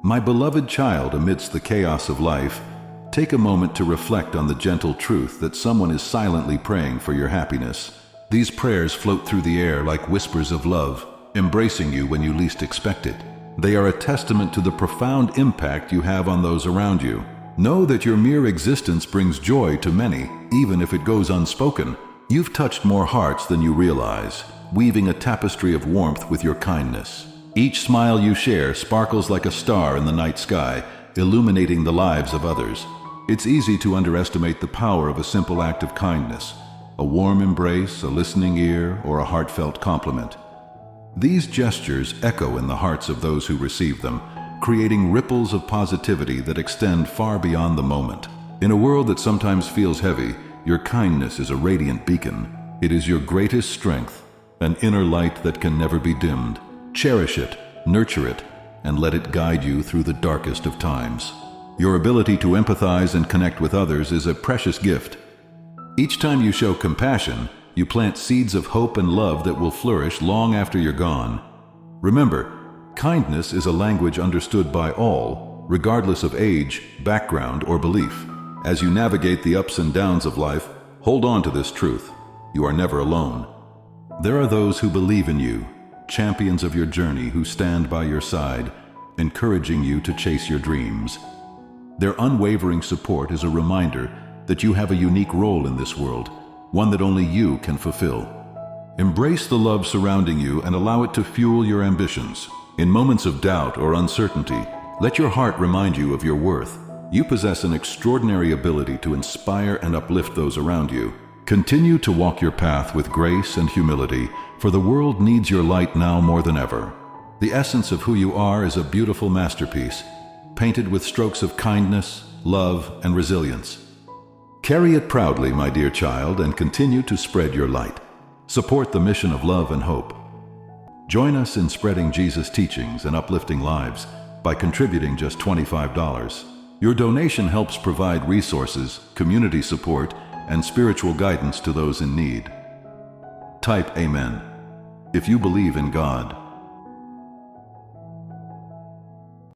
My beloved child, amidst the chaos of life, take a moment to reflect on the gentle truth that someone is silently praying for your happiness. These prayers float through the air like whispers of love, embracing you when you least expect it. They are a testament to the profound impact you have on those around you. Know that your mere existence brings joy to many, even if it goes unspoken. You've touched more hearts than you realize, weaving a tapestry of warmth with your kindness. Each smile you share sparkles like a star in the night sky, illuminating the lives of others. It's easy to underestimate the power of a simple act of kindness, a warm embrace, a listening ear, or a heartfelt compliment. These gestures echo in the hearts of those who receive them, creating ripples of positivity that extend far beyond the moment. In a world that sometimes feels heavy, your kindness is a radiant beacon. It is your greatest strength, an inner light that can never be dimmed. Cherish it, nurture it, and let it guide you through the darkest of times. Your ability to empathize and connect with others is a precious gift. Each time you show compassion, you plant seeds of hope and love that will flourish long after you're gone. Remember, kindness is a language understood by all, regardless of age, background, or belief. As you navigate the ups and downs of life, hold on to this truth: you are never alone. There are those who believe in you, champions of your journey who stand by your side, encouraging you to chase your dreams. Their unwavering support is a reminder that you have a unique role in this world, one that only you can fulfill. Embrace the love surrounding you and allow it to fuel your ambitions. In moments of doubt or uncertainty, let your heart remind you of your worth. You possess an extraordinary ability to inspire and uplift those around you. Continue to walk your path with grace and humility, for the world needs your light now more than ever. The essence of who you are is a beautiful masterpiece, painted with strokes of kindness, love, and resilience. Carry it proudly, my dear child, and continue to spread your light. Support the mission of love and hope. Join us in spreading Jesus' teachings and uplifting lives by contributing just $25. Your donation helps provide resources, community support, and spiritual guidance to those in need. Type Amen if you believe in God.